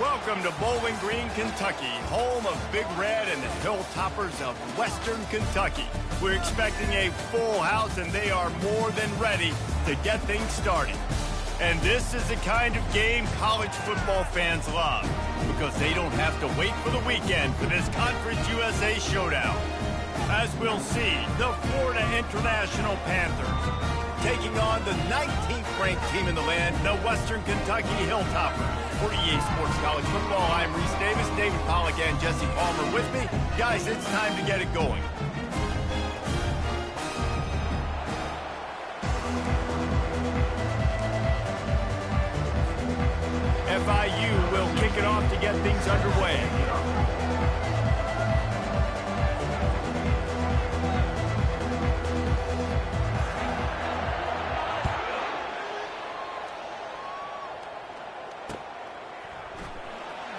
Welcome to Bowling Green, Kentucky, home of Big Red and the Hilltoppers of Western Kentucky. We're expecting a full house, and they are more than ready to get things started. And this is the kind of game college football fans love, because they don't have to wait for the weekend for this Conference USA showdown. As we'll see, the Florida International Panthers taking on the 19th ranked team in the land, the Western Kentucky Hilltoppers. For EA Sports College Football, I'm Reese Davis, David Pollack, and Jesse Palmer with me. Guys, it's time to get it going. FIU will kick it off to get things underway.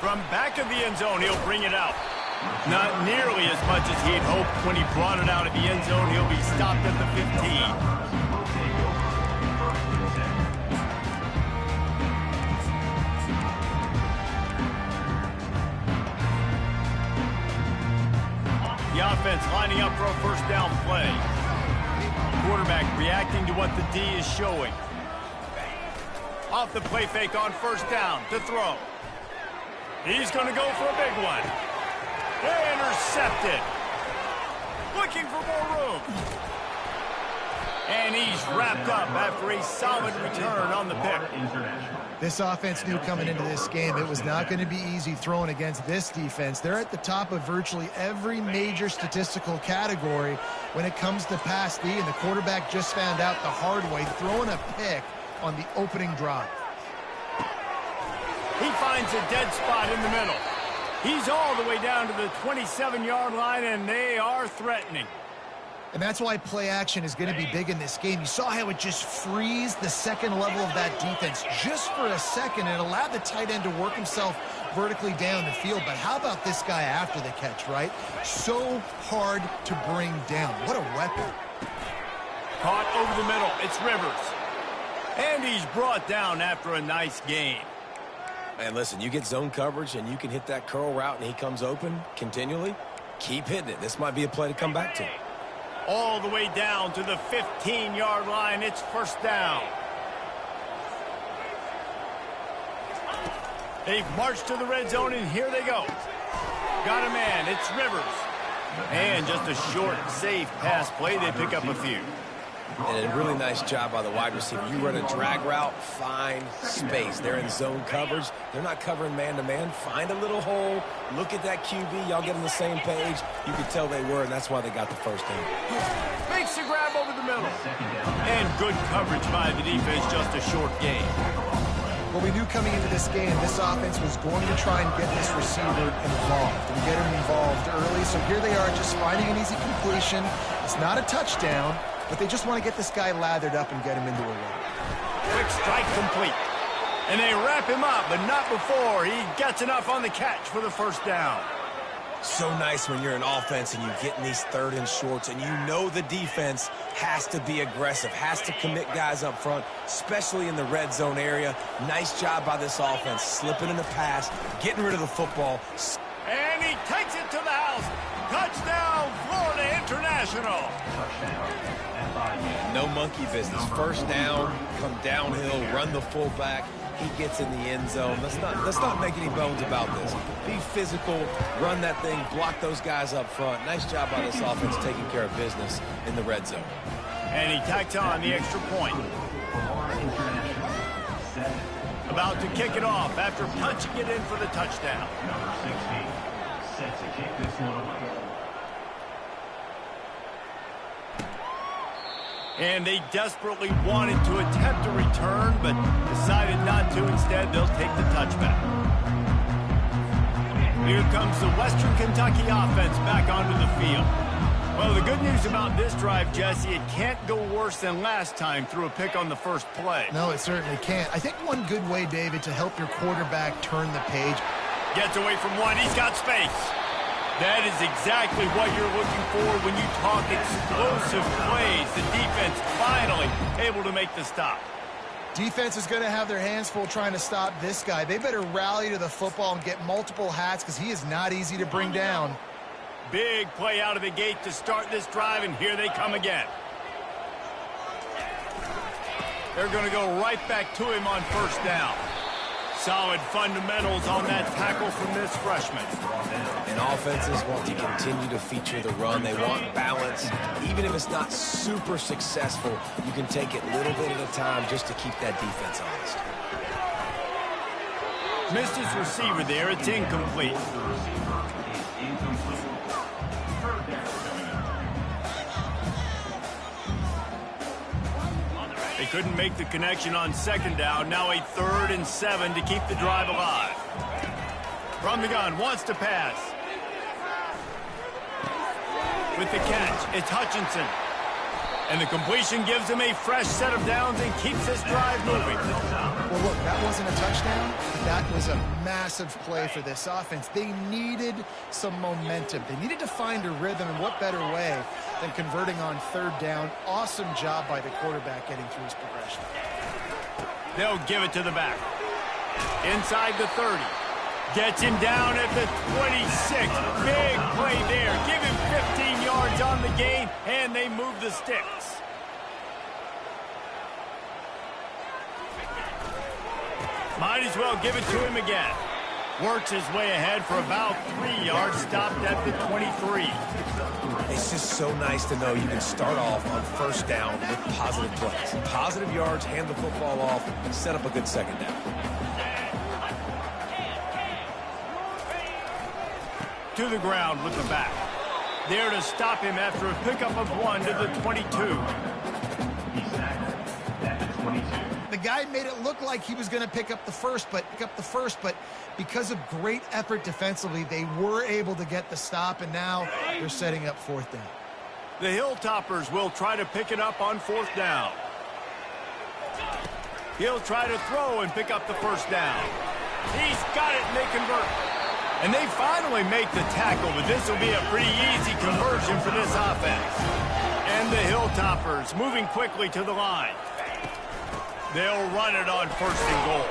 From back of the end zone, he'll bring it out. Not nearly as much as he'd hoped when he brought it out of the end zone. He'll be stopped at the 15. The offense lining up for a first down play. Quarterback reacting to what the D is showing. Off the play fake on first down to throw. He's going to go for a big one. Intercepted. Looking for more room. And he's wrapped up after a solid return on the pick. This offense knew coming into this game it was not going to be easy throwing against this defense. They're at the top of virtually every major statistical category when it comes to pass D, and the quarterback just found out the hard way, throwing a pick on the opening drive. He finds a dead spot in the middle. He's all the way down to the 27-yard line, and they are threatening. And that's why play action is going to be big in this game. You saw how it just frees the second level of that defense just for a second, and allowed the tight end to work himself vertically down the field. But how about this guy after the catch, right? So hard to bring down. What a weapon. Caught over the middle. It's Rivers. And he's brought down after a nice gain. Man, listen, you get zone coverage and you can hit that curl route and he comes open continually, keep hitting it. This might be a play to come back to. All the way down to the 15-yard line. It's first down. They've marched to the red zone, and here they go. Got a man. It's Rivers. And just a short, safe pass play. They pick up a few. And a really nice job by the wide receiver. You run a drag route, find space. They're in zone coverage. They're not covering man-to-man. Find a little hole. Look at that QB. Y'all get on the same page. You could tell they were, and that's why they got the first down. Makes the grab over the middle. And good coverage by the defense, just a short gain. Well, we knew coming into this game, this offense was going to try and get this receiver involved and get him involved early. So here they are just finding an easy completion. It's not a touchdown, but they just want to get this guy lathered up and get him into a run. Quick strike complete. And they wrap him up, but not before he gets enough on the catch for the first down. So nice when you're an offense and you get in these third and shorts and you know the defense has to be aggressive, has to commit guys up front, especially in the red zone area. Nice job by this offense, slipping in the pass, getting rid of the football. And he takes it to the house. Touchdown, Florida International. No monkey business. First down, come downhill, run the fullback. He gets in the end zone. Let's not make any bones about this. Be physical, run that thing, block those guys up front. Nice job by this offense taking care of business in the red zone. And he tacks on the extra point. About to kick it off after punching it in for the touchdown. Number 16, set to kick this one away. And they desperately wanted to attempt a return, but decided not to. Instead, they'll take the touchback. Here comes the Western Kentucky offense back onto the field. Well, the good news about this drive, Jesse, it can't go worse than last time through a pick on the first play. No, it certainly can't. I think one good way, David, to help your quarterback turn the page. Gets away from one. He's got space. That is exactly what you're looking for when you talk explosive plays. The defense finally able to make the stop. Defense is going to have their hands full trying to stop this guy. They better rally to the football and get multiple hats because he is not easy to bring down. Big play out of the gate to start this drive, and here they come again. They're going to go right back to him on first down. Solid fundamentals on that tackle from this freshman. And offenses want to continue to feature the run. They want balance. Even if it's not super successful, you can take it a little bit at a time just to keep that defense honest. Missed his receiver there. It's incomplete. They couldn't make the connection on second down. Now a 3rd and 7 to keep the drive alive. From the gun, wants to pass. With the catch, it's Hutchinson. And the completion gives him a fresh set of downs and keeps this drive moving. Well, look, that wasn't a touchdown. That was a massive play for this offense. They needed some momentum. They needed to find a rhythm, and what better way than converting on 3rd down. Awesome job by the quarterback getting through his progression. They'll give it to the back. Inside the 30. Gets him down at the 26. Big play there. Give him 15 yards on the gain, and they move the sticks. Might as well give it to him again. Works his way ahead for about 3 yards, stopped at the 23. It's just so nice to know you can start off on first down with positive plays. Positive yards, hand the football off, and set up a good second down. To the ground with the back. There to stop him after a pickup of 1 to the 22. He's tackled at the 22. The guy made it look like he was going to pick up the first, but because of great effort defensively, they were able to get the stop, and now they're setting up 4th down. The Hilltoppers will try to pick it up on 4th down. He'll try to throw and pick up the first down. He's got it, and they convert. And they finally make the tackle, but this will be a pretty easy conversion for this offense. And the Hilltoppers moving quickly to the line. They'll run it on 1st and goal.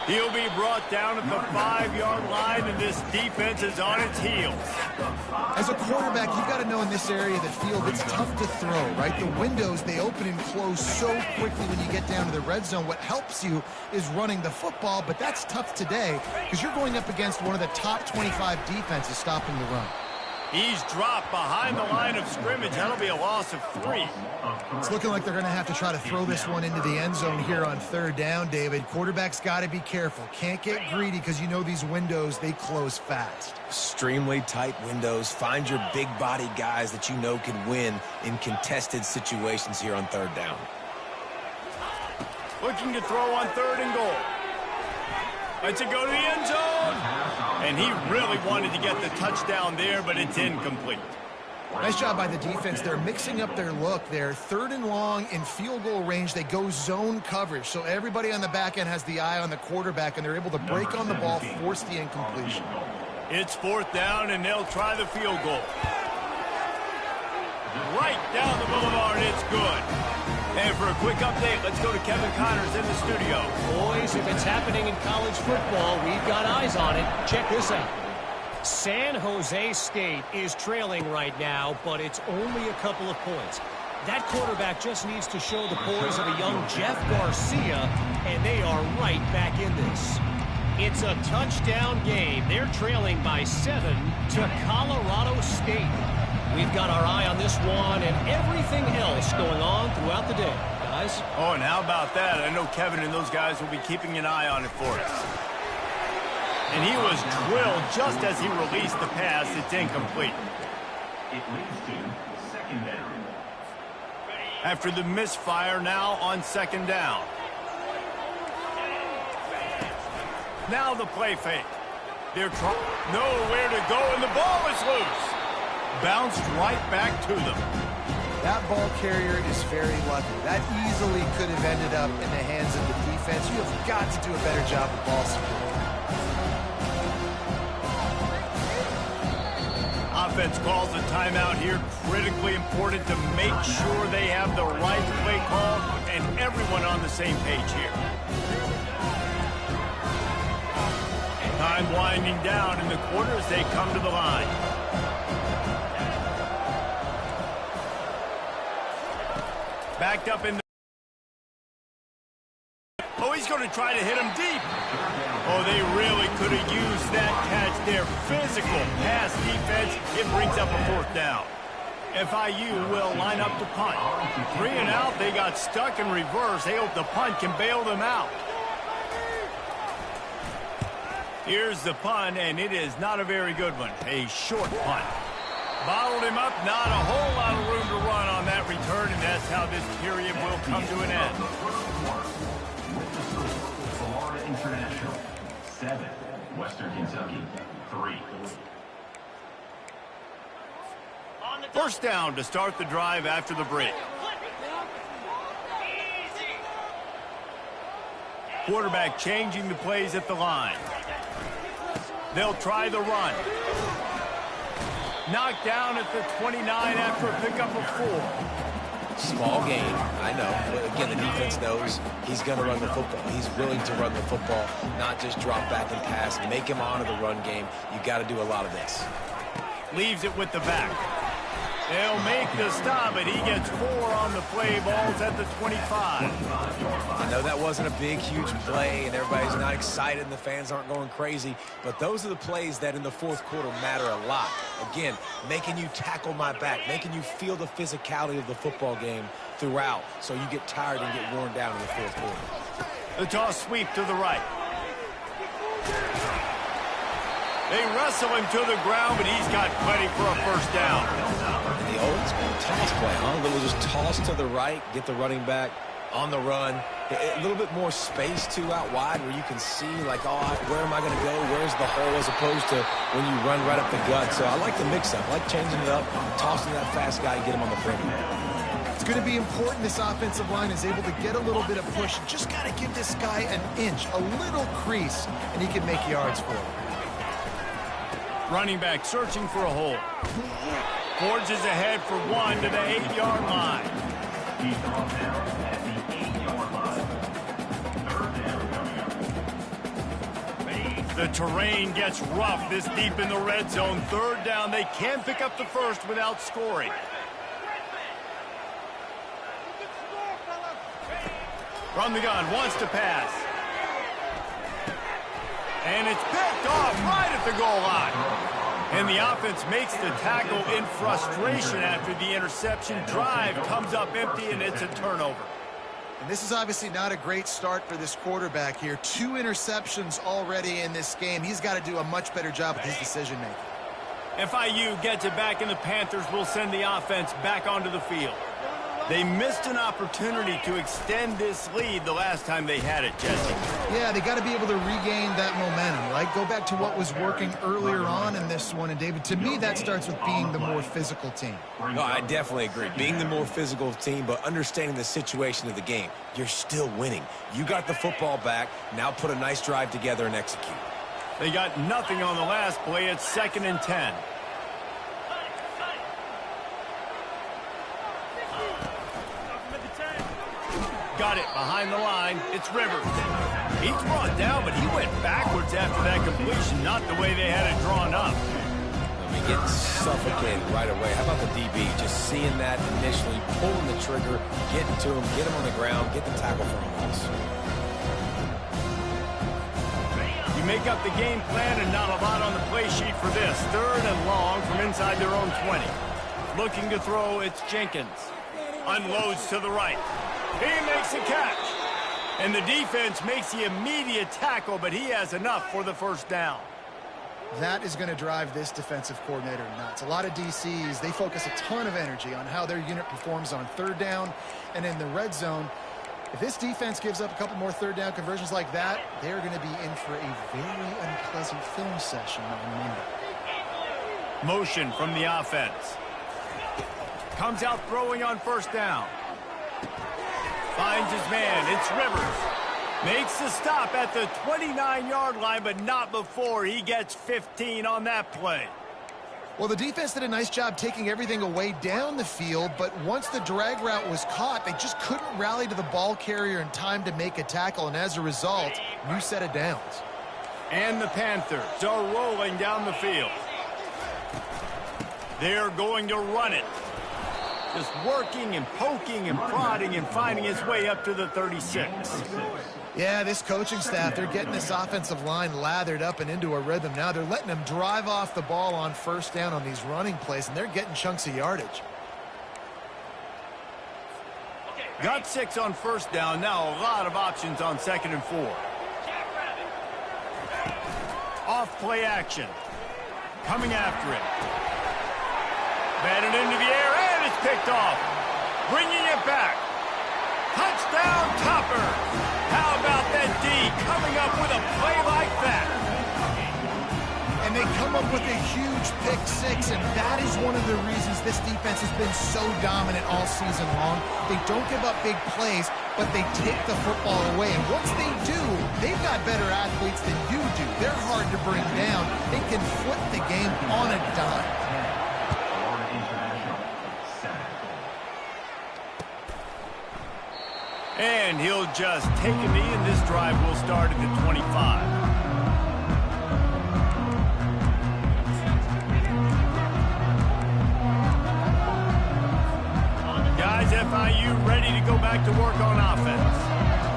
He'll be brought down at the 5-yard line, and this defense is on its heels. As a quarterback, you've got to know in this area of the field, it's tough to throw, right? The windows, they open and close so quickly when you get down to the red zone. What helps you is running the football, but that's tough today because you're going up against one of the top 25 defenses stopping the run. He's dropped behind the line of scrimmage. That'll be a loss of 3. It's looking like they're going to have to try to throw this one into the end zone here on 3rd down, David. Quarterback's got to be careful. Can't get greedy because you know these windows, they close fast. Extremely tight windows. Find your big body guys that you know can win in contested situations here on 3rd down. Looking to throw on 3rd and goal. Lets it go to the end zone. And he really wanted to get the touchdown there, but it's incomplete. Nice job by the defense. They're mixing up their look. They're 3rd and long in field goal range. They go zone coverage. So everybody on the back end has the eye on the quarterback, and they're able to break on the ball, force the incompletion. It's 4th down, and they'll try the field goal. Right down the boulevard, it's good. And for a quick update, let's go to Kevin Connors in the studio. Boys, if it's happening in college football, we've got eyes on it. Check this out. San Jose State is trailing right now, but it's only a couple of points. That quarterback just needs to show the poise of a young Jeff Garcia, and they are right back in this. It's a touchdown game. They're trailing by 7 to Colorado State. We've got our eye on this one and everything else going on throughout the day, guys. Oh, and how about that? I know Kevin and those guys will be keeping an eye on it for us. And he was drilled just as he released the pass. It's incomplete. It leads to 2nd down. After the misfire, now on 2nd down. Now the play fake. They're nowhere to go, and the ball is loose. bounced right back to them. That ball carrier is very lucky. That easily could have ended up in the hands of the defense. You have got to do a better job of ball security. Offense calls a timeout here. Critically important to make sure they have the right play call and everyone on the same page here. Time winding down in the quarter as they come to the line. Backed up in the... Oh, he's going to try to hit him deep. Oh, they really could have used that catch there. Physical pass defense. It brings up a fourth down. FIU will line up to punt. 3 and out. They got stuck in reverse. They hope the punt can bail them out. Here's the punt, and it is not a very good one. A short punt. Bottled him up. Not a whole lot of room to run on that return, and that's how this period will come to an end. Florida International, 7. Western Kentucky, 3. First down to start the drive after the break. Quarterback changing the plays at the line. They'll try the run. Knocked down at the 29 after a pickup of 4. Small gain, I know. But again, the defense knows he's going to run the football. He's willing to run the football, not just drop back and pass. Make him honor the run game. You got to do a lot of this. Leaves it with the back. They'll make the stop, but he gets 4 on the play. Balls at the 25. I know that wasn't a big, huge play, and everybody's not excited, and the fans aren't going crazy, but those are the plays that in the fourth quarter matter a lot. Again, making you tackle my back, making you feel the physicality of the football game throughout, so you get tired and get worn down in the fourth quarter. The toss sweep to the right. They wrestle him to the ground, but he's got plenty for a first down. And the old school toss play, huh? A little just toss to the right, get the running back on the run. A little bit more space, too, out wide where you can see, like, oh, where am I going to go? Where's the hole, as opposed to when you run right up the gut. So I like the mix-up. I like changing it up, tossing that fast guy, get him on the perimeter. It's going to be important this offensive line is able to get a little bit of push. Just got to give this guy an inch, a little crease, and he can make yards for it. Running back searching for a hole. Forges ahead for 1 to the 8-yard line. He's brought down at the 8-yard line. Third down coming up. The terrain gets rough this deep in the red zone. Third down. They can pick up the first without scoring. From the gun, wants to pass. And it's picked off right at the goal line. And the offense makes the tackle in frustration after the interception. Drive comes up empty, and it's a turnover. And this is obviously not a great start for this quarterback here. 2 interceptions already in this game. He's got to do a much better job with his decision-making. FIU gets it back, and the Panthers will send the offense back onto the field. They missed an opportunity to extend this lead the last time they had it, Jesse. Yeah, they got to be able to regain that momentum, right? Go back to what was working earlier on in this one. And, David, to me, that starts with being the more physical team. No, I definitely agree. Being the more physical team, but understanding the situation of the game. You're still winning. You got the football back. Now put a nice drive together and execute. They got nothing on the last play. It's 2nd and 10. Got it behind the line. It's Rivers. He's brought down, but he went backwards after that completion, not the way they had it drawn up. I mean, getting suffocated right away. How about the DB? Just seeing that initially, pulling the trigger, getting to him, get him on the ground, get the tackle for him. You make up the game plan and not a lot on the play sheet for this. 3rd and long from inside their own 20. Looking to throw, it's Jenkins. Unloads to the right. He makes a catch. And the defense makes the immediate tackle, but he has enough for the first down. That is going to drive this defensive coordinator nuts. A lot of DCs, they focus a ton of energy on how their unit performs on 3rd down and in the red zone. If this defense gives up a couple more 3rd down conversions like that, they're going to be in for a very unpleasant film session on Monday. Motion from the offense. Comes out throwing on first down. Finds his man. It's Rivers. Makes the stop at the 29-yard line, but not before he gets 15 on that play. Well, the defense did a nice job taking everything away down the field, but once the drag route was caught, they just couldn't rally to the ball carrier in time to make a tackle, and as a result, new set of downs. And the Panthers are rolling down the field. They're going to run it. Just working and poking and prodding and finding his way up to the 36. Yeah, this coaching staff, they're getting this offensive line lathered up and into a rhythm. Now they're letting them drive off the ball on first down on these running plays, and they're getting chunks of yardage. Got 6 on first down. Now a lot of options on 2nd and 4. Off play action. Coming after it. Batted into the air, and it's picked off. Bringing it back. Touchdown, Topper. How about that D coming up with a play like that? And they come up with a huge pick six, and that is one of the reasons this defense has been so dominant all season long. They don't give up big plays, but they take the football away. And once they do, they've got better athletes than you do. They're hard to bring down. They can flip the game on a dime. And he'll just take a knee, and this drive will start at the 25. Guys, FIU ready to go back to work on offense.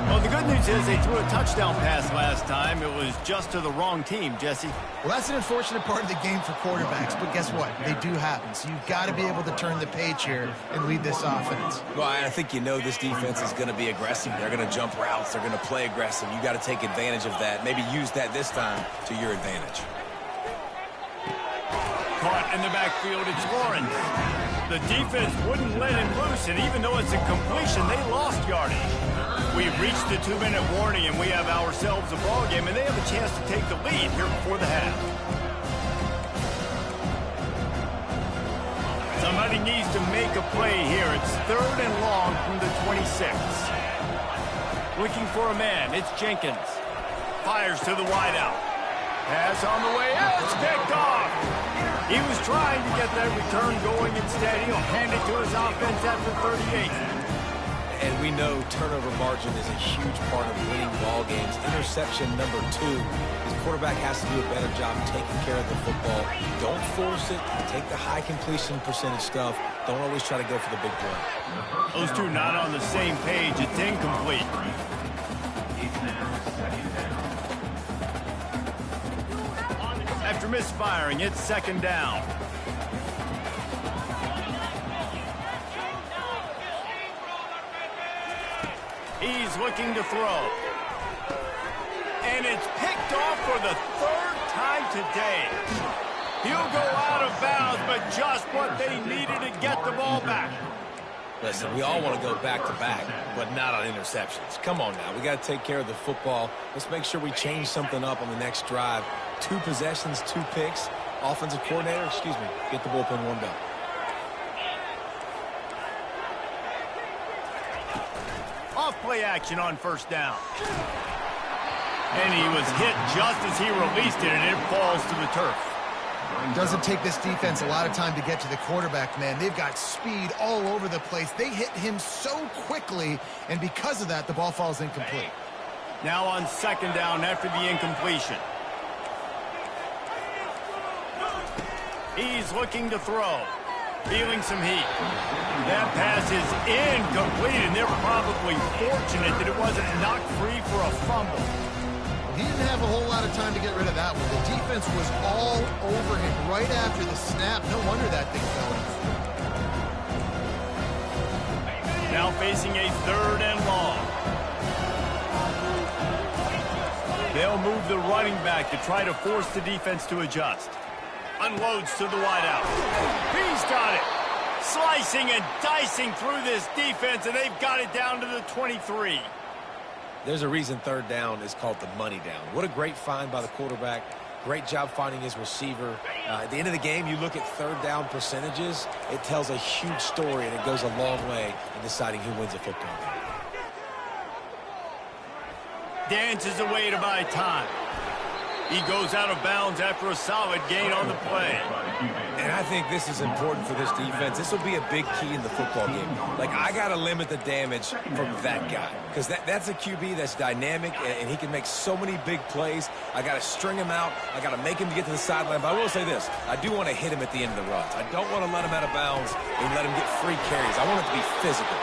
Well, the good news is they threw a touchdown pass last time. It was just to the wrong team, Jesse. Well, that's an unfortunate part of the game for quarterbacks, but guess what? They do happen. So you've got to be able to turn the page here and lead this offense. Well, I think you know this defense is going to be aggressive. They're going to jump routes. They're going to play aggressive. You got to take advantage of that. Maybe use that this time to your advantage. Caught in the backfield, it's Lawrence. The defense wouldn't let him loose, and even though it's a completion, they lost yardage. We've reached the 2-minute warning, and we have ourselves a ball game, and they have a chance to take the lead here before the half. Somebody needs to make a play here. It's 3rd and long from the 26. Looking for a man. It's Jenkins. Fires to the wideout. Pass on the way. It's picked off. He was trying to get that return going instead. He'll hand it to his offense at the 38. And we know turnover margin is a huge part of winning ball games. Interception number 2. His quarterback has to do a better job taking care of the football. Don't force it. Take the high completion percentage stuff. Don't always try to go for the big play. Those two not on the same page. It's incomplete. After misfiring, it's 2nd down. He's looking to throw. And it's picked off for the 3rd time today. He'll go out of bounds, but just what they needed to get the ball back. Listen, we all want to go back-to-back, but not on interceptions. Come on now. We got to take care of the football. Let's make sure we change something up on the next drive. 2 possessions, 2 picks. Offensive coordinator, get the bullpen warmed up. Off play action on first down. And he was hit just as he released it, and it falls to the turf. It doesn't take this defense a lot of time to get to the quarterback, man. They've got speed all over the place. They hit him so quickly, and because of that, the ball falls incomplete. Now on 2nd down after the incompletion. He's looking to throw. Feeling some heat. That pass is incomplete, and they're probably fortunate that it wasn't knocked free for a fumble. He didn't have a whole lot of time to get rid of that one. The defense was all over him right after the snap. No wonder that thing fell in. Now facing a 3rd and long. They'll move the running back to try to force the defense to adjust. Unloads to the wideout. He's got it. Slicing and dicing through this defense, and they've got it down to the 23. There's a reason 3rd down is called the money down. What a great find by the quarterback. Great job finding his receiver. At the end of the game, you look at third down percentages. It tells a huge story, and it goes a long way in deciding who wins a football game. Dances away to buy time. He goes out of bounds after a solid gain on the play. And I think this is important for this defense. This will be a big key in the football game. Like, I got to limit the damage from that guy, because that's a QB that's dynamic, and he can make so many big plays. I got to string him out. I got to make him get to the sideline. But I will say this. I do want to hit him at the end of the runs. I don't want to let him out of bounds and let him get free carries. I want it to be physical.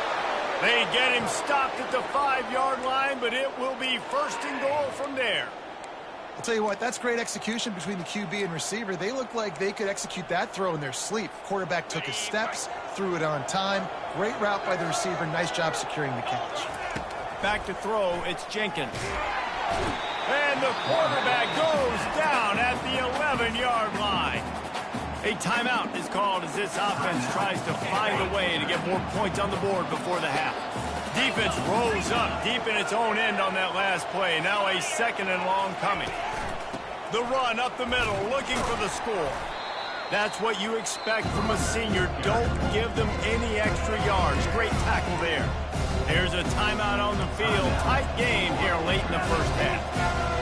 They get him stopped at the 5-yard line, but it will be first and goal from there. I'll tell you what, that's great execution between the QB and receiver. They look like they could execute that throw in their sleep. Quarterback took his steps, threw it on time. Great route by the receiver. Nice job securing the catch. Back to throw, it's Jenkins. And the quarterback goes down at the 11-yard line. A timeout is called as this offense tries to find a way to get more points on the board before the half. Defense rolls up deep in its own end on that last play. Now a second and long coming. The run up the middle, looking for the score. That's what you expect from a senior. Don't give them any extra yards. Great tackle there. There's a timeout on the field. Tight game here late in the first half.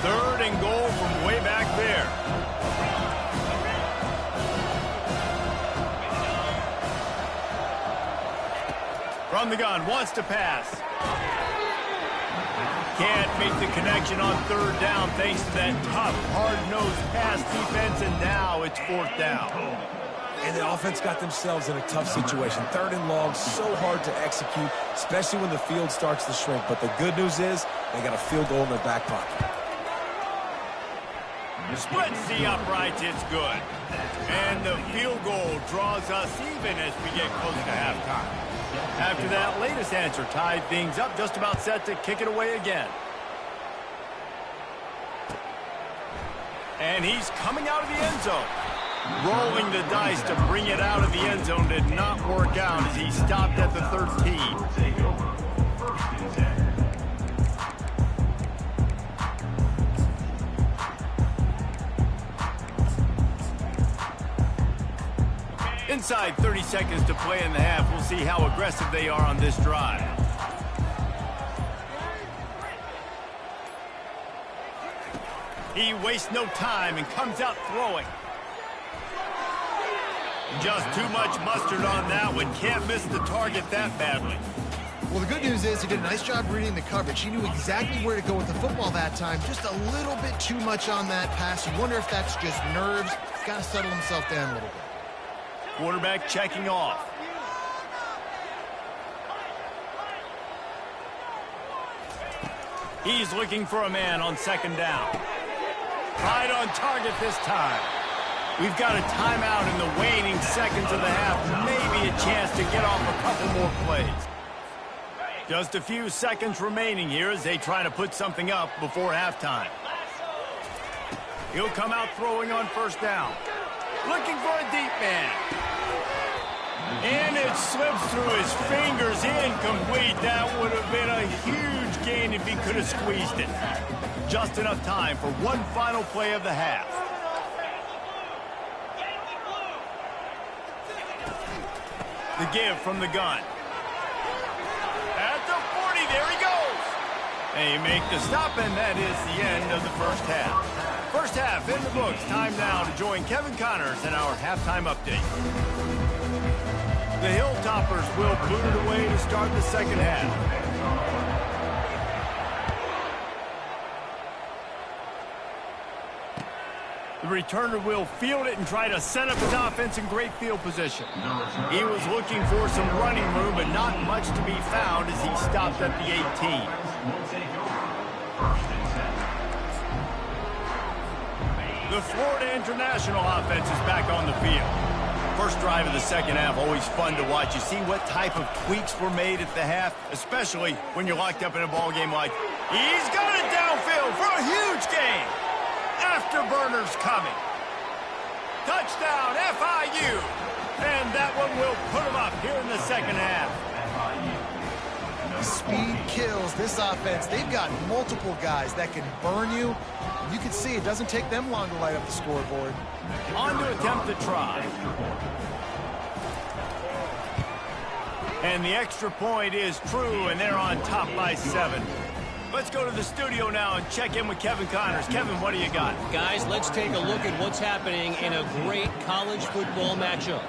Third and goal from way back there. From the gun, wants to pass. Can't make the connection on third down thanks to that tough, hard-nosed pass defense, and now it's fourth down. And the offense got themselves in a tough situation. Third and long, so hard to execute, especially when the field starts to shrink. But the good news is they got a field goal in their back pocket. Splits the uprights, it's good. And the field goal draws us even as we get close to halftime. After that latest answer tied things up, just about set to kick it away again. And he's coming out of the end zone. Rolling the dice to bring it out of the end zone did not work out as he stopped at the 13. Inside 30 seconds to play in the half. We'll see how aggressive they are on this drive. He wastes no time and comes out throwing. Just too much mustard on that one. Can't miss the target that badly. Well, the good news is he did a nice job reading the coverage. He knew exactly where to go with the football that time. Just a little bit too much on that pass. You wonder if that's just nerves. He's got to settle himself down a little bit. Quarterback checking off. He's looking for a man on second down. Right on target this time. We've got a timeout in the waning seconds of the half. Maybe a chance to get off a couple more plays. Just a few seconds remaining here as they try to put something up before halftime. He'll come out throwing on first down. Looking for a deep man. And it slips through his fingers, incomplete. That would have been a huge gain if he could have squeezed it. Just enough time for one final play of the half. The give from the gun. At the 40, there he goes. They make the stop, and that is the end of the first half. First half in the books. Time now to join Kevin Connors in our halftime update. The Hilltoppers will boot it away to start the second half. The returner will field it and try to set up his offense in great field position. He was looking for some running room, but not much to be found as he stopped at the 18. The Florida International offense is back on the field. First drive of the second half, always fun to watch. You see what type of tweaks were made at the half, especially when you're locked up in a ball game like, he's got it downfield for a huge gain. Afterburners coming. Touchdown, FIU. And that one will put him up here in the second half. Speed kills this offense. They've got multiple guys that can burn you. You can see it doesn't take them long to light up the scoreboard. On to attempt the try. And the extra point is true, and they're on top by 7. Let's go to the studio now and check in with Kevin Connors. Kevin, what do you got? Guys, let's take a look at what's happening in a great college football matchup.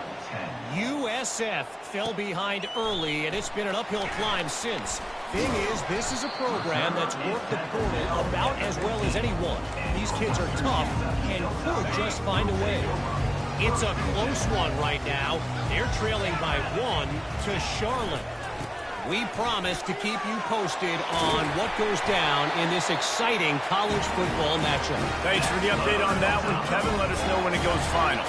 USF fell behind early, and it's been an uphill climb since. Thing is, this is a program that's worked the portal about as well as anyone. These kids are tough and could just find a way. It's a close one right now. They're trailing by 1 to Charlotte. We promise to keep you posted on what goes down in this exciting college football matchup. Thanks for the update on that one, Kevin. Let us know when it goes final.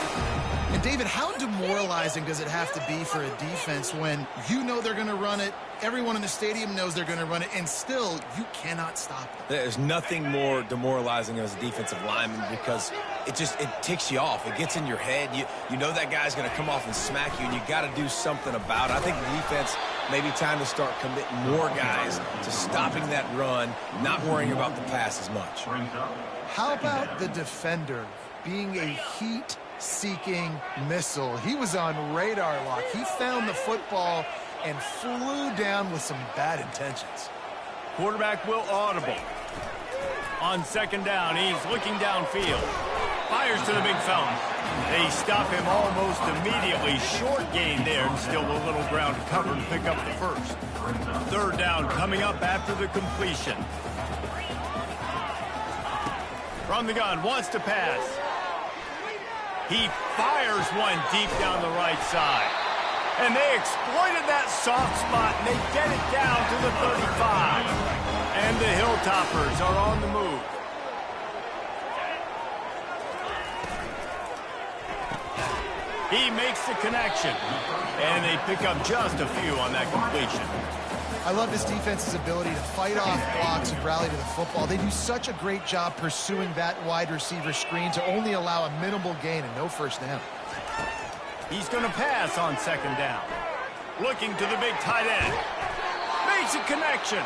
And David, how demoralizing does it have to be for a defense when you know they're going to run it, everyone in the stadium knows they're going to run it, and still you cannot stop it? There's nothing more demoralizing as a defensive lineman because it ticks you off. It gets in your head. You know that guy's going to come off and smack you, and you got to do something about it. I think the defense maybe time to start committing more guys to stopping that run, not worrying about the pass as much. How about the defender being a heat-seeking missile? He was on radar lock. He found the football and flew down with some bad intentions. Quarterback will audible. On second down, he's looking downfield. Fires to the big fella. They stop him almost immediately. Short gain there, and still a little ground to cover to pick up the first. Third down coming up after the completion. From the gun, wants to pass. He fires one deep down the right side. And they exploited that soft spot, and they get it down to the 35. And the Hilltoppers are on the move. He makes the connection, and they pick up just a few on that completion. I love this defense's ability to fight off blocks and rally to the football. They do such a great job pursuing that wide receiver screen to only allow a minimal gain and no first down. He's going to pass on second down. Looking to the big tight end. Makes a connection.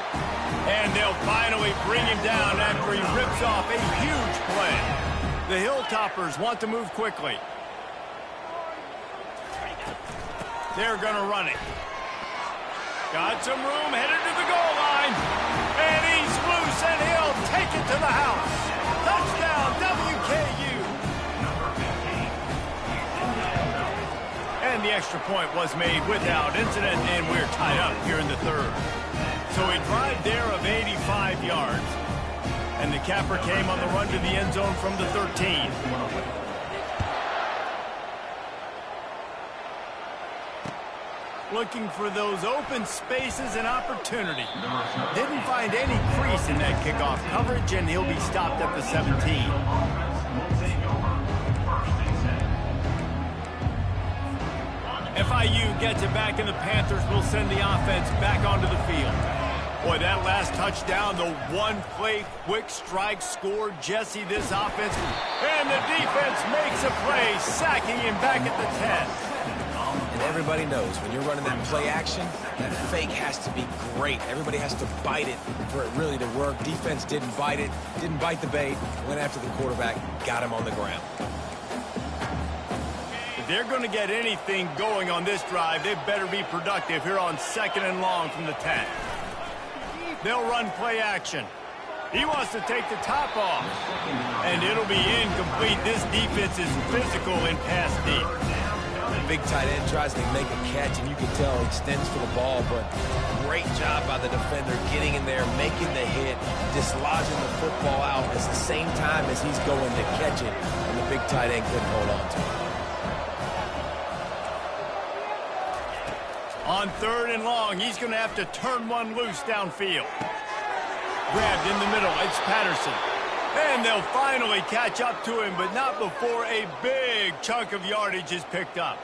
And they'll finally bring him down after he rips off a huge play. The Hilltoppers want to move quickly. They're going to run it. Got some room, headed to the goal line. And he's loose, and he'll take it to the house. Touchdown, WKU. And the extra point was made without incident, and we're tied up here in the third. So a drive there of 85 yards. And the capper came on the run to the end zone from the 13. Looking for those open spaces and opportunity. Didn't find any crease in that kickoff coverage, and he'll be stopped at the 17. FIU gets it back, and the Panthers will send the offense back onto the field. Boy, that last touchdown, the one-play quick strike scored Jesse this offense. And the defense makes a play, sacking him back at the 10. And everybody knows when you're running that play action, that fake has to be great. Everybody has to bite it for it really to work. Defense didn't bite it, didn't bite the bait, went after the quarterback, got him on the ground. If they're going to get anything going on this drive, they better be productive here on second and long from the 10. They'll run play action. He wants to take the top off. And it'll be incomplete. This defense is physical and pass deep. Big tight end tries to make a catch, and you can tell he extends for the ball, but great job by the defender getting in there, making the hit, dislodging the football out at the same time as he's going to catch it, and the big tight end couldn't hold on to it. On third and long, he's going to have to turn one loose downfield. Grabbed in the middle, it's Patterson. And they'll finally catch up to him, but not before a big chunk of yardage is picked up.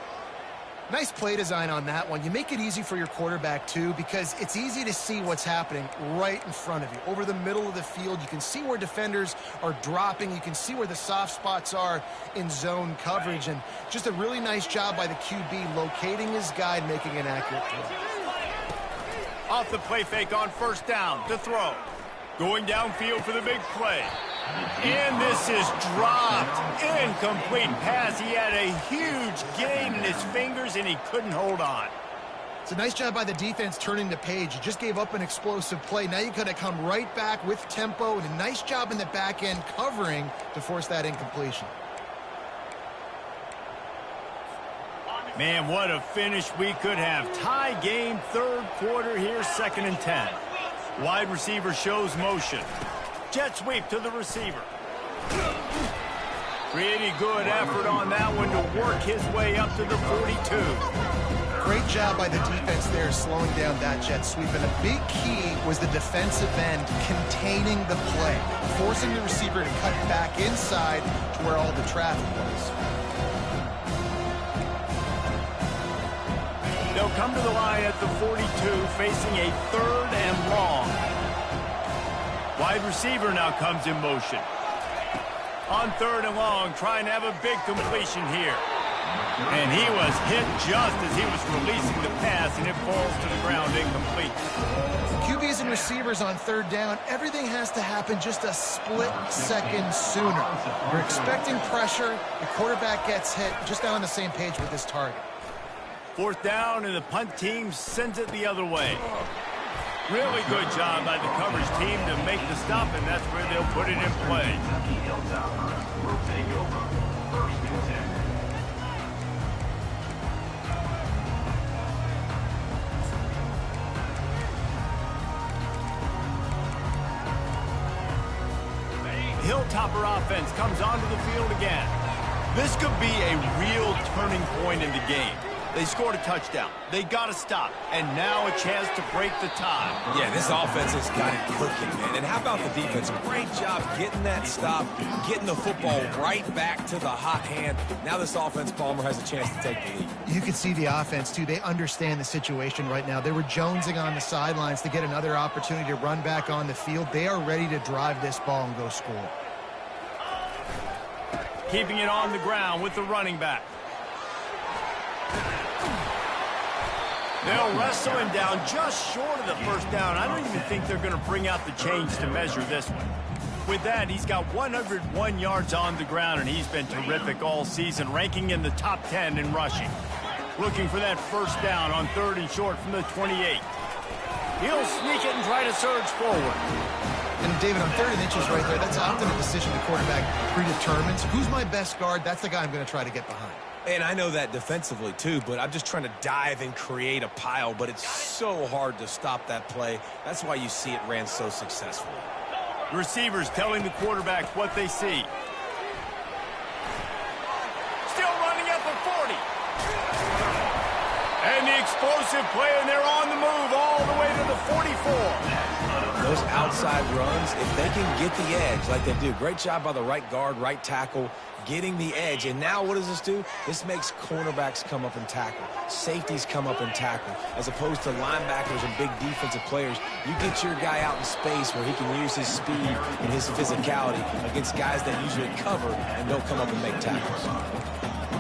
Nice play design on that one. You make it easy for your quarterback, too, because it's easy to see what's happening right in front of you. Over the middle of the field, you can see where defenders are dropping. You can see where the soft spots are in zone coverage. And just a really nice job by the QB locating his guy and making an accurate throw. Off the play fake on first down to throw. Going downfield for the big play. And this is dropped. Incomplete pass. He had a huge gain in his fingers, and he couldn't hold on. It's a nice job by the defense turning the page. You just gave up an explosive play. Now you're going to come right back with tempo, and a nice job in the back end covering to force that incompletion. Man, what a finish we could have. Tie game, third quarter here, 2nd and 10. Wide receiver shows motion. Jet sweep to the receiver. Pretty good effort on that one to work his way up to the 42. Great job by the defense there slowing down that jet sweep. And a big key was the defensive end containing the play, forcing the receiver to cut back inside to where all the traffic was. They'll come to the line at the 42, facing a 3rd and long. Wide receiver now comes in motion. On 3rd and long, trying to have a big completion here. And he was hit just as he was releasing the pass, and it falls to the ground incomplete. QBs and receivers on 3rd down, everything has to happen just a split second sooner. You're expecting pressure, the quarterback gets hit, just now on the same page with this target. 4th down, and the punt team sends it the other way. Really good job by the coverage team to make the stop, and that's where they'll put it in play. Hilltopper offense comes onto the field again. This could be a real turning point in the game. They scored a touchdown. They got to stop. And now a chance to break the tie. Yeah, this offense has got it cooking, man. And how about the defense? Great job getting that stop, getting the football right back to the hot hand. Now this offense, Palmer, has a chance to take the lead. You can see the offense, too. They understand the situation right now. They were jonesing on the sidelines to get another opportunity to run back on the field. They are ready to drive this ball and go score. Keeping it on the ground with the running back. They'll wrestle him down just short of the 1st down. I don't even think they're going to bring out the chains to measure this one. With that, he's got 101 yards on the ground, and he's been terrific all season, ranking in the top 10 in rushing. Looking for that 1st down on 3rd and short from the 28. He'll sneak it and try to surge forward. And David, on 3rd and inches right there, that's often a decision the quarterback predetermines. Who's my best guard? That's the guy I'm going to try to get behind. And I know that defensively, too, but I'm just trying to dive and create a pile, but it's so hard to stop that play. That's why you see it ran so successfully. Receivers telling the quarterbacks what they see. Still running at the 40. And the explosive play, and they're on the move all the way to the 44. Those outside runs, if they can get the edge like they do, great job by the right guard, right tackle, getting the edge. And now what does this do? This makes cornerbacks come up and tackle. Safeties come up and tackle. As opposed to linebackers and big defensive players, you get your guy out in space where he can use his speed and his physicality against guys that usually cover and don't come up and make tackles.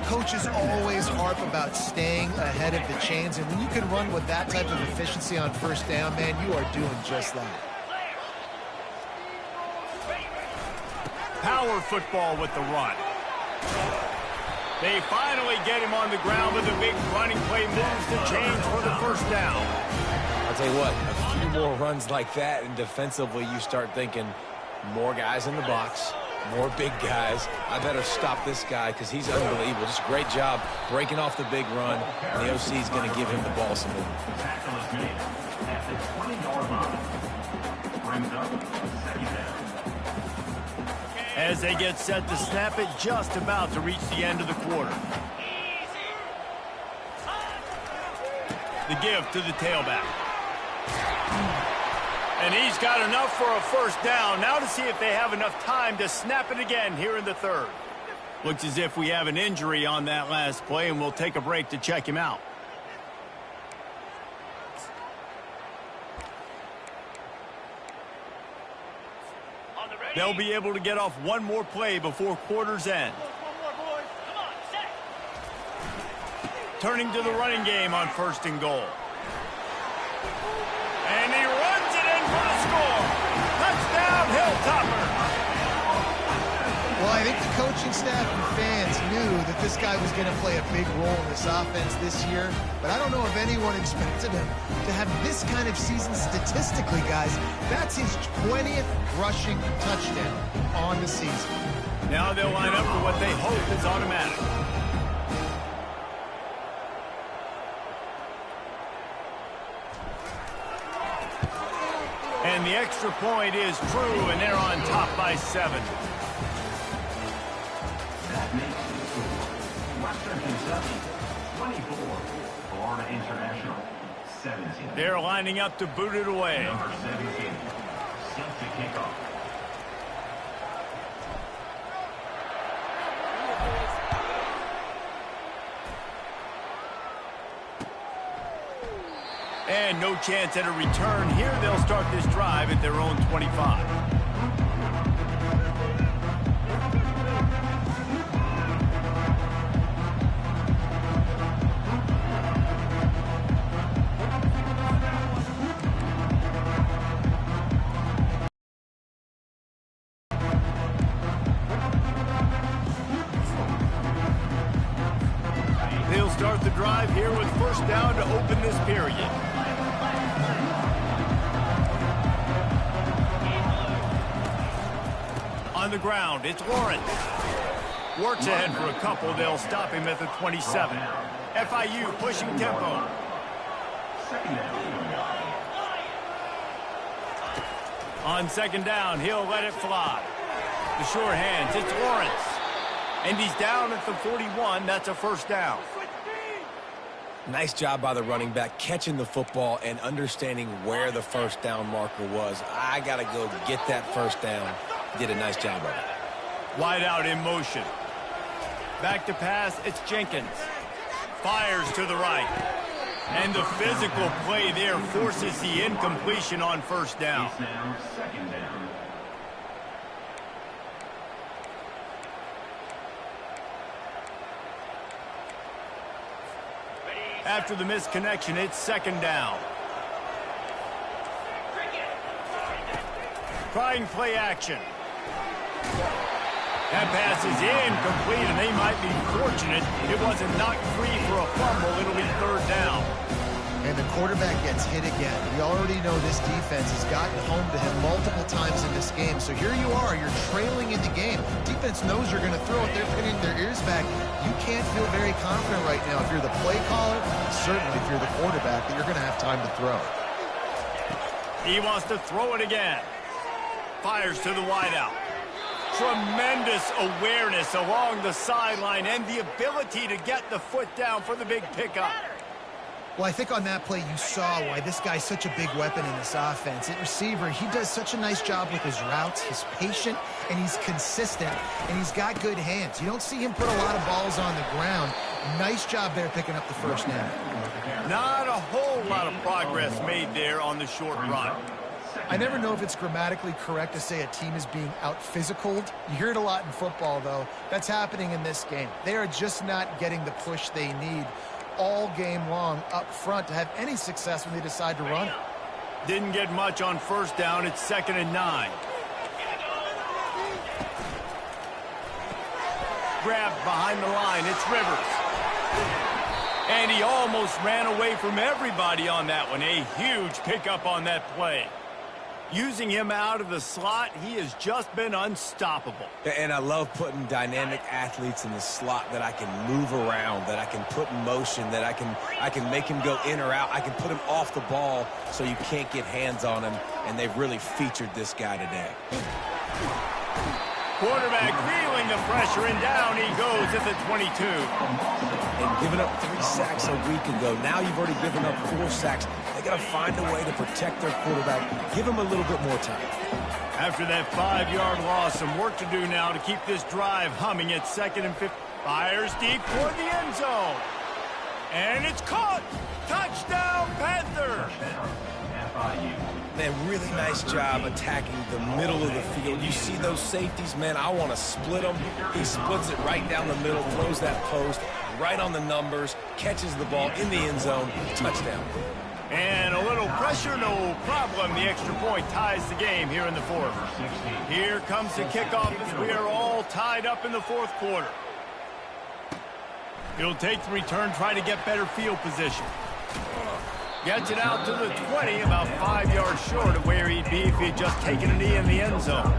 Coaches always harp about staying ahead of the chains, and when you can run with that type of efficiency on 1st down, man, you are doing just that. Power football with the run. They finally get him on the ground with a big running play, moves the chains for the 1st down. I'll tell you what, a few more runs like that, and defensively you start thinking more guys in the box, more big guys. I better stop this guy because he's unbelievable. Just a great job breaking off the big run, and the OC is going to give him the ball some more. Tackle is made at the 20-yard line. Brings up 2nd down. As they get set to snap it, just about to reach the end of the quarter. The give to the tailback. And he's got enough for a 1st down. Now to see if they have enough time to snap it again here in the 3rd. Looks as if we have an injury on that last play, and we'll take a break to check him out. They'll be able to get off one more play before quarter's end. Turning to the running game on 1st and goal. coaching staff and fans knew that this guy was going to play a big role in this offense this year, but I don't know if anyone expected him to have this kind of season statistically, guys. That's his 20th rushing touchdown on the season. Now they'll line up for what they hope is automatic. And the extra point is true, and they're on top by 7. That makes it Western Kentucky 24, Florida International 17. They're lining up to boot it away. Number 17, set to kick off. And no chance at a return here. They'll start this drive at their own 25. They'll start the drive here with first down to open this period. On the ground, it's Lawrence. Works ahead for a couple. They'll stop him at the 27. FIU pushing tempo. Second down. On second down, he'll let it fly. The sure hands, it's Lawrence. And he's down at the 41. That's a first down. Nice job by the running back, catching the football and understanding where the first down marker was. I got to go get that first down. Did a nice job of it. Wide out in motion. Back to pass, it's Jenkins. Fires to the right. And the physical play there forces the incompletion on first down. It's now second down. After the misconnection, it's second down. Trying play action. That pass is incomplete, and they might be fortunate it wasn't knocked free for a fumble. It'll be third down. And the quarterback gets hit again. We already know this defense has gotten home to him multiple times in this game. So here you are, you're trailing in the game. Defense knows you're going to throw it. They're putting their ears back. You can't feel very confident right now if you're the play caller, certainly if you're the quarterback, that you're going to have time to throw. He wants to throw it again. Fires to the wideout. Tremendous awareness along the sideline and the ability to get the foot down for the big pickup. Well, I think on that play you saw why this guy's such a big weapon in this offense. At receiver, he does such a nice job with his routes. He's patient, and he's consistent, and he's got good hands. You don't see him put a lot of balls on the ground. Nice job there picking up the first down. Not a whole lot of progress made there on the short run. I never know if it's grammatically correct to say a team is being out-physicaled. You hear it a lot in football, though. That's happening in this game. They are just not getting the push they need all game long up front to have any success when they decide to run it. Didn't get much on first down. It's 2nd and 9. Grabbed behind the line. It's Rivers. And he almost ran away from everybody on that one. A huge pickup on that play. Using him out of the slot, he has just been unstoppable. And I love putting dynamic athletes in the slot that I can move around, that I can put in motion, that I can make him go in or out. I can put him off the ball so you can't get hands on him, and they've really featured this guy today. Quarterback feeling the pressure, and down he goes at the 22. And giving up 3 sacks a week ago. Now you've already given up 4 sacks. They got to find a way to protect their quarterback. Give him a little bit more time. After that 5-yard loss, some work to do now to keep this drive humming at 2nd and 5. Fires deep toward the end zone. And it's caught. Touchdown, Panther. Man, really nice job attacking the middle of the field. You see those safeties, man, I want to split them. He splits it right down the middle, throws that post, right on the numbers, catches the ball in the end zone, touchdown. And a little pressure, no problem. The extra point ties the game here in the fourth. Here comes the kickoff as we are all tied up in the fourth quarter. He'll take the return, try to get better field position. Gets it out to the 20, about 5 yards short of where he'd be if he had just taken a knee in the end zone.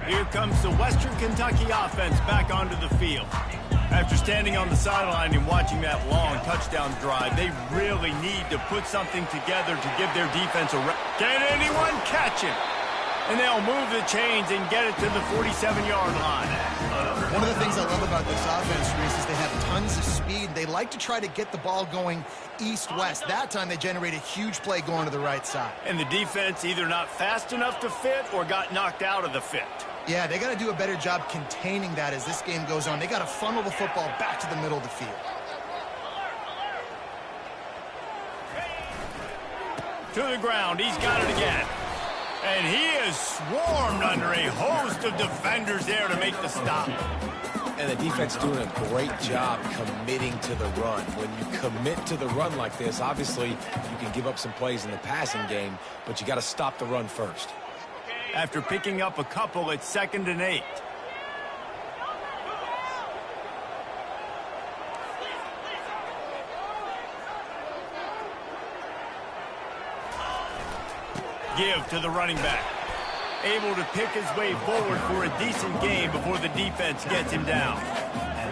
Here comes the Western Kentucky offense back onto the field. After standing on the sideline and watching that long touchdown drive, they really need to put something together to give their defense a rest. Can anyone catch him? And they'll move the chains and get it to the 47-yard line. One of the things I love about this offense, Reese, is they have tons of speed. They like to try to get the ball going east-west. That time they generate a huge play going to the right side. And the defense either not fast enough to fit or got knocked out of the fit. Yeah, they got to do a better job containing that as this game goes on. They got to funnel the football back to the middle of the field. To the ground, he's got it again. And he is swarmed under a host of defenders there to make the stop. And the defense doing a great job committing to the run. When you commit to the run like this, obviously you can give up some plays in the passing game, but you got to stop the run first. After picking up a couple, it's 2nd and 8. Give to the running back. Able to pick his way forward for a decent game before the defense gets him down.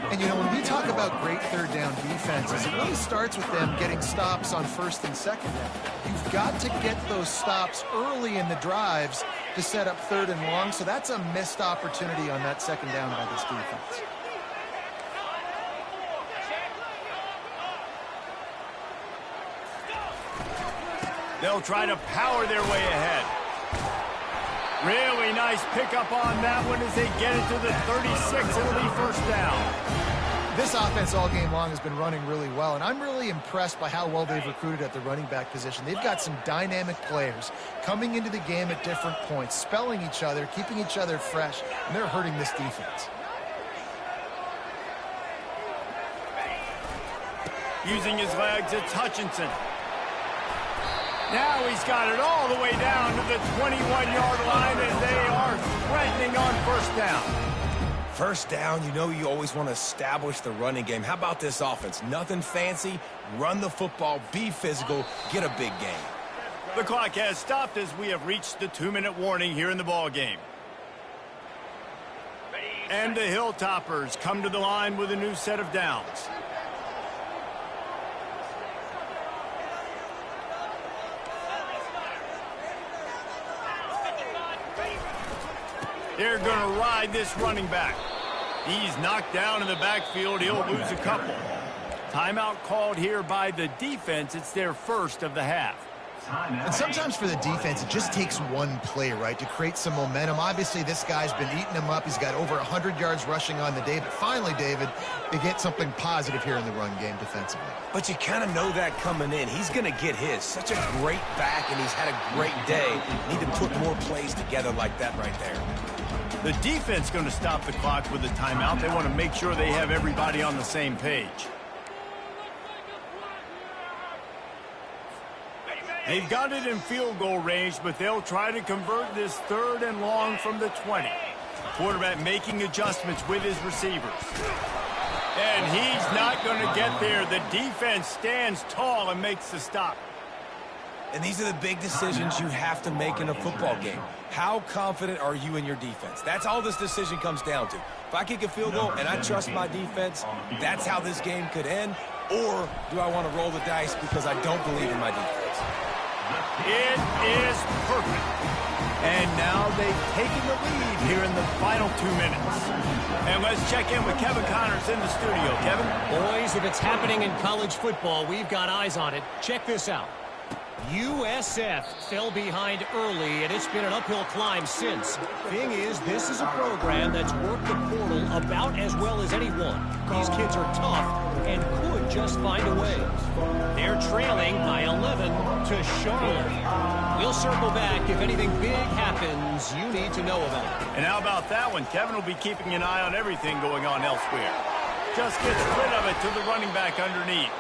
And, you know, when we talk about great third down defenses, it really starts with them getting stops on 1st and 2nd down. You've got to get those stops early in the drives to set up 3rd and long, so that's a missed opportunity on that 2nd down by this defense. They'll try to power their way ahead. Really nice pickup on that one as they get it to the 36. It'll be 1st down. This offense all game long has been running really well, and I'm really impressed by how well they've recruited at the running back position. They've got some dynamic players coming into the game at different points, spelling each other, keeping each other fresh, and they're hurting this defense. Using his legs, it's Hutchinson. Now he's got it all the way down to the 21-yard line, and they are threatening on 1st down. 1st down, you know you always want to establish the running game. How about this offense? Nothing fancy. Run the football, be physical, get a big gain. The clock has stopped as we have reached the 2-minute warning here in the ball game. And the Hilltoppers come to the line with a new set of downs. They're going to ride this running back. He's knocked down in the backfield. He'll lose a couple. Timeout called here by the defense. It's their 1st of the half. And sometimes for the defense, it just takes one play, right, to create some momentum. Obviously, this guy's been eating them up. He's got over 100 yards rushing on the day. But finally, David, they get something positive here in the run game defensively. But you kind of know that coming in. He's going to get his. Such a great back, and he's had a great day. Need to put more plays together like that right there. The defense going to stop the clock with a timeout. They want to make sure they have everybody on the same page. They've got it in field goal range, but they'll try to convert this 3rd and long from the 20. Quarterback making adjustments with his receivers. And he's not going to get there. The defense stands tall and makes the stop. And these are the big decisions you have to make in a football game. How confident are you in your defense? That's all this decision comes down to. If I kick a field goal and I trust my defense, that's how this game could end. Or do I want to roll the dice because I don't believe in my defense? It is perfect. And now they've taken the lead here in the final 2 minutes. And let's check in with Kevin Connors in the studio. Kevin? Boys, if it's happening in college football, we've got eyes on it. Check this out. USF fell behind early, and it's been an uphill climb since. Thing is, this is a program that's worked the portal about as well as anyone. These kids are tough and could just find a way. They're trailing by 11 to Charlotte. We'll circle back if anything big happens you need to know about. And how about that one? Kevin will be keeping an eye on everything going on elsewhere. just gets rid of it to the running back underneath.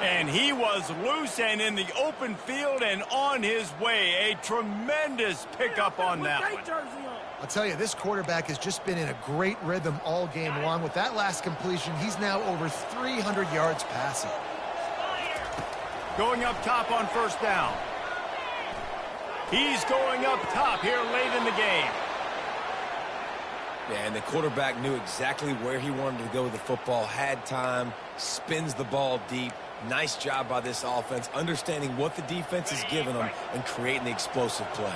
And he was loose and in the open field and on his way. A tremendous pickup on that one. I'll tell you, this quarterback has just been in a great rhythm all game long. With that last completion, he's now over 300 yards passing. Going up top on first down. He's going up top here late in the game. Yeah, and the quarterback knew exactly where he wanted to go with the football, had time, spins the ball deep. Nice job by this offense, understanding what the defense is giving them and creating the explosive play.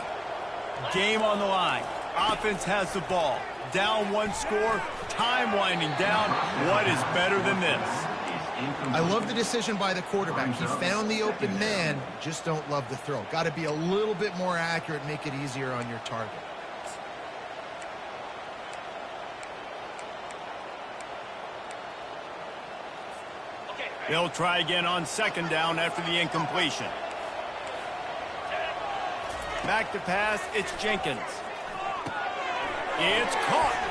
Game on the line. Offense has the ball. Down one score, time winding down. What is better than this? I love the decision by the quarterback. He found the open man, just don't love the throw. Got to be a little bit more accurate, make it easier on your target. They'll try again on second down after the incompletion. Back to pass, it's Jenkins. It's caught.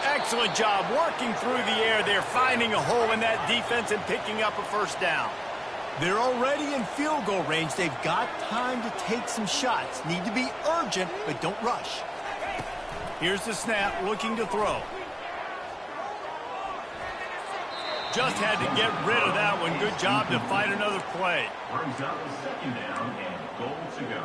Excellent job working through the air there, finding a hole in that defense and picking up a first down. They're already in field goal range. They've got time to take some shots. Need to be urgent, but don't rush. Here's the snap, looking to throw. Just had to get rid of that one. Good job to find another play. Brings up the second down and goal to go.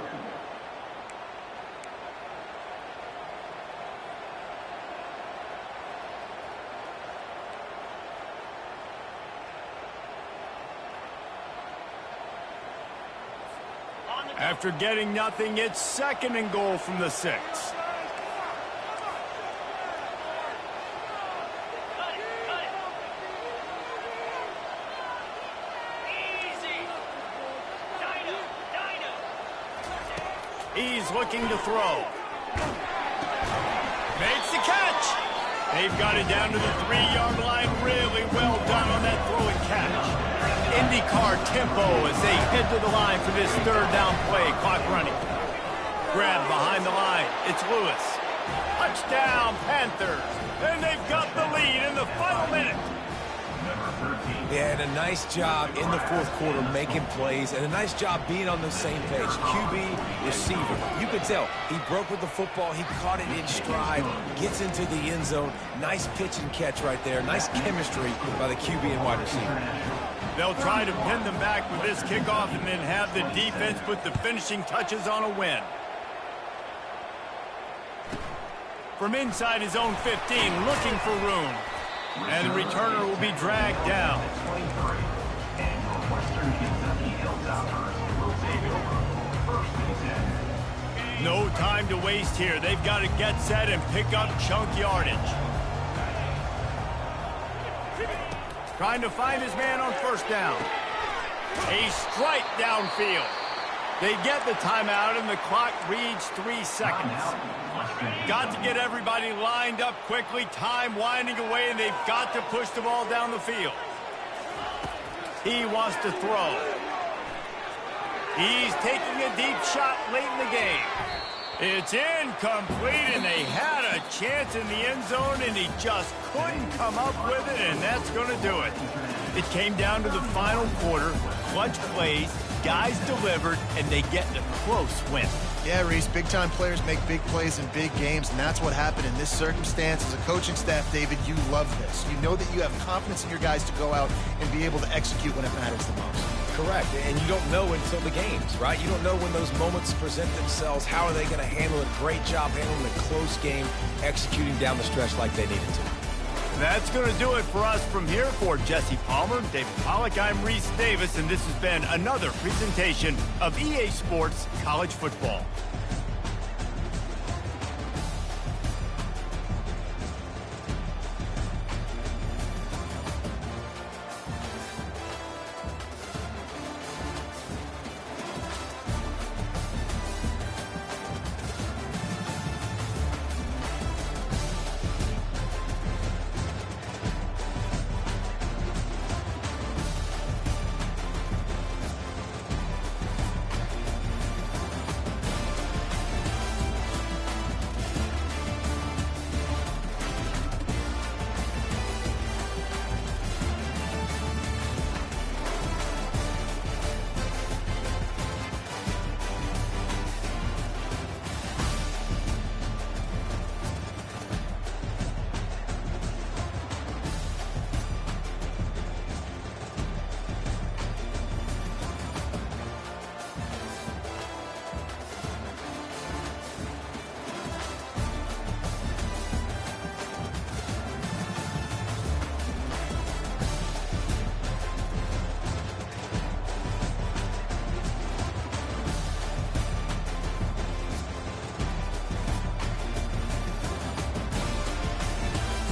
After getting nothing, it's second and goal from the 6. He's looking to throw. Makes the catch. They've got it down to the 3-yard line. Really well done on that throw and catch. IndyCar tempo as they head to the line for this third down play. Clock running. Grab behind the line. It's Lewis. Touchdown, Panthers. And they've got the lead in the final minute. They had a nice job in the fourth quarter making plays and a nice job being on the same page. QB, receiver. You could tell he broke with the football. He caught it in stride, gets into the end zone. Nice pitch and catch right there. Nice chemistry by the QB and wide receiver. They'll try to pin them back with this kickoff and then have the defense put the finishing touches on a win. From inside his own 15, looking for room. And the returner will be dragged down. No time to waste here. They've got to get set and pick up chunk yardage. Trying to find his man on first down. A strike downfield. They get the timeout and the clock reads 3 seconds. Got to get everybody lined up quickly. Time winding away, and they've got to push the ball down the field. He wants to throw. He's taking a deep shot late in the game. It's incomplete, and they had a chance in the end zone, and he just couldn't come up with it, and that's going to do it. It came down to the final quarter. Clutch plays, guys delivered, and they get a close win. Yeah, Reese, big-time players make big plays in big games, and that's what happened in this circumstance. As a coaching staff, David, you love this. You know that you have confidence in your guys to go out and be able to execute when it matters the most. Correct, and you don't know until the games, right? You don't know when those moments present themselves. How are they going to handle it? Great job handling a close game, executing down the stretch like they needed to. That's going to do it for us from here. For Jesse Palmer, David Pollack, I'm Reese Davis, and this has been another presentation of EA Sports College Football.